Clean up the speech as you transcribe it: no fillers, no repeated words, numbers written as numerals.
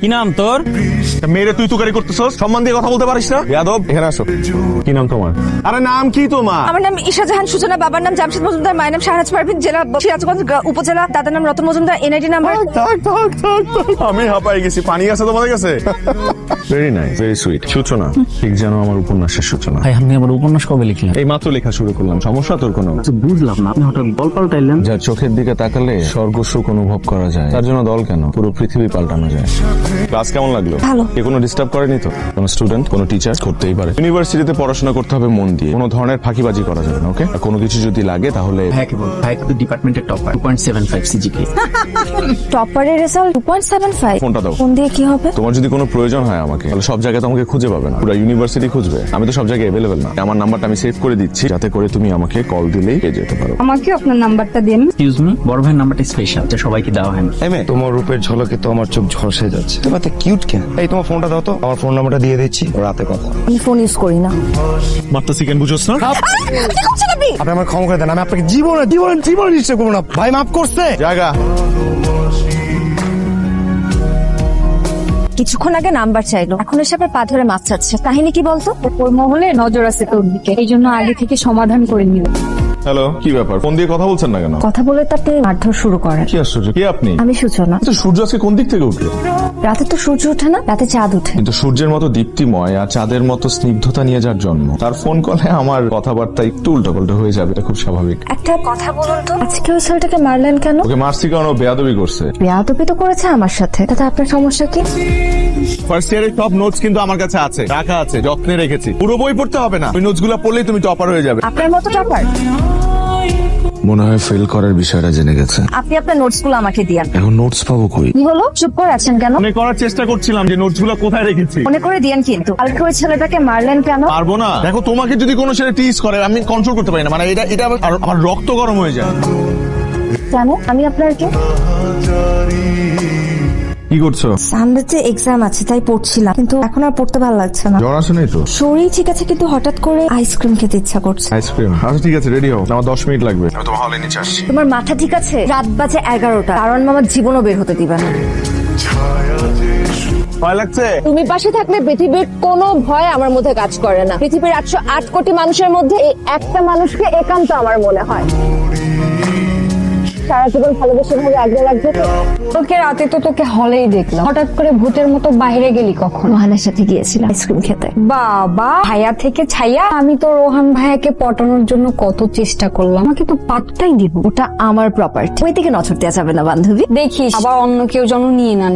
কি নাম তোর? মেরে তুই তুকারি করতেছস? সম্মান দিয়ে কথা বলতে পারিস না? যাদব, এখানে আসো। কি নাম তোমার? আরে নাম কি তোমার? আমার নাম ঈশা জাহান সূচনা, বাবার নাম জামশেদ মজুমদার, মায়ের নাম শাহনাজ পারভিন, জেলা সিরাজগঞ্জ উপজেলা, দাদার নাম রতন মজুমদার, এনআইডি নাম্বার। আমি হাঁপাই গেছি। পানি আছে তোমাদের কাছে? Very nice, very sweet. সূচনা ঠিক যেন আমার উপন্যাসের সূচনা। ভাই আপনি আমার উপন্যাস কবে লিখলেন? এই মাত্র লেখা শুরু করলাম। সমস্যা তোর কোনো? বুঝলাম না, আপনি হঠাৎ গল্প পাল্টাইলেন। যার চোখের দিকে তাকালে স্বর্গ সুখ অনুভব করা যায়, তার জন্য দল কেন, পুরো পৃথিবী পাল্টানো যায়। ক্লাস কেমন লাগলো? ভালো। কে কোনো ডিস্টার্ব করেনি তো? কোনো স্টুডেন্ট, কোনো টিচার? করতেই পারে। ইউনিভার্সিটিতে পড়াশোনা করতে হবে মন দিয়ে, কোনো ধরনের ফাঁকিবাজি করা যাবে না। ওকে? আর কোনো কিছু যদি লাগে তাহলে ভাই কেবল ভাই কিন্তু ডিপার্টমেন্টের টপার 2.75 সিজিপি। টপারের রেজাল্ট 2.75। ফোনটা দাও। ফোন দিয়ে কি হবে? তোমার যদি কোনো প্রয়োজন হয় আমাকে, তাহলে সব জায়গায় তোমাকে খুঁজে পাবে না, পুরো ইউনিভার্সিটি খুঁজবে। আমি তো সব জায়গায় অ্যাভেলেবেল না। আমার নাম্বারটা আমি সেভ করে দিচ্ছি, যাতে করে তুমি আমাকে কল দিলেই পেয়ে যেতে পারো। আমাকে আপনার নাম্বারটা দিন। এক্সকিউজ মি, বড় ভাইয়ের নাম্বারটা স্পেশাল, যা সবাইকে দেওয়া হয় না। তোমার রূপের ঝলকে তো আমার চোখ ঝলসে যাচ্ছে। তোমার তো কিউট কেন? এই তোমার ফোনটা দাও তো, আমার ফোন নাম্বারটা দিয়ে দিচ্ছি, রাতে কথা। আমি ফোন ইউজ করি না। মাত্র সেকেন্ড বুঝোস না? কি করছেন আপনি? আপনি আমার ক্ষমা করে দেন, আমি আপনাকে জীবনে নিশ্চয় করবো না। ভাই মাফ করছে। জায়গা। কিছুক্ষণ আগে নাম্বার চাইলো, এখন এসে আবার পা ধরে মাছ চাচ্ছে। কাহিনী কি বলতো? ওর মহলে নজর আছে তোর দিকে, এই জন্য আগে থেকে সমাধান করে নিল। হ্যালো, কি ব্যাপার? ফোন দিয়ে কথা বলছেন না কেন? কথা বলে তো আপনি মারধর শুরু করেন। কি আশ্চর্য, কে আপনি? আমি সূচনা। তো সূর্য আজকে কোন দিক থেকে উঠলো? রাতে তো সূর্য ওঠে না, রাতে চাঁদ ওঠে। কিন্তু সূর্যের মতো দীপ্তিময় আর চাঁদের মতো স্নিগ্ধতা নিয়ে যার জন্ম, তার ফোন কলে আমার কথাবার্তা একটু উল্টোপাল্টা হয়ে যাবে, এটা খুব স্বাভাবিক। একটা কথা বলুন তো, আজকে ওই ছেলেটাকে মারলেন কেন? ওকে মারছি কারণ ও বেয়াদবি করছে। বেয়াদবি তো করেছে আমার সাথে, তাতে আপনার সমস্যা কি? ফার্স্ট ইয়ারের সব নোটস কিন্তু আমার কাছে আছে, রাখা আছে, যত্নে রেখেছি। পুরো বই পড়তে হবে না, ওই নোটসগুলো পড়লেই তুমি টপার হয়ে যাবে। আপনার মতো টপার? মনে হয় ফেল করার বিষয়টা জেনে গেছে। আপনি আপনার নোটস গুলো আমাকে দিন। এখন নোটস পাবো কই? কি হলো, চুপ করে আছেন কেন? মনে করার চেষ্টা করছিলাম যে নোটসগুলো কোথায় রেখেছি। মনে করে দিয়েন, কিন্তু কালকে ওই ছেলেটাকে মারলেন কেন? পারবো না। দেখো, তোমাকে যদি কোনো ছেলে টিজ করে আমি কন্ট্রোল করতে পারি না, মানে এটা আমার রক্ত গরম হয়ে যায়। কেন? আমি আপনার কে? কি করছো? সামনেতে এক্সাম আছে তাই পড়ছিলাম, কিন্তু এখন আর পড়তে ভালো লাগছে না। জ্বর আসে নাই তো? শরীর ঠিক আছে, কিন্তু হঠাৎ করে আইসক্রিম খেতে ইচ্ছা করছে। আইসক্রিম? আচ্ছা ঠিক আছে, রেডি হও, আমার 10 মিনিট লাগবে। আমি তোমার হলে নিচে আসছি। তোমার মাথা ঠিক আছে? রাত বাজে 11টা, কারণ মামার জীবনও বের হতে দিবে না। ভয় লাগছে? তুমি পাশে থাকলে পৃথিবীর কোনো ভয় আমার মধ্যে কাজ করে না। পৃথিবীর 808 কোটি মানুষের মধ্যে এই একটা মানুষকে একান্ত আমার মনে হয়। সারা জীবন ভালোবেসে ভাবে আগলে রাখবে তো। তোকে রাতে তো তোকে হলেই দেখলাম, হঠাৎ করে ভূতের মতো বাইরে গেলি কখন? রোহানের সাথে গিয়েছিলাম আইসক্রিম খেতে। বাবা, ভাইয়া থেকে ছাইয়া। আমি তো রোহান ভাইয়াকে পটানোর জন্য কত চেষ্টা করলাম, আমাকে তো পাত্তাই দিব। ওটা আমার প্রপার্টি, ওই দিকে নজর দেওয়া যাবে না বান্ধবী। দেখিস আবার অন্য কেউ যেন নিয়ে না নেয়।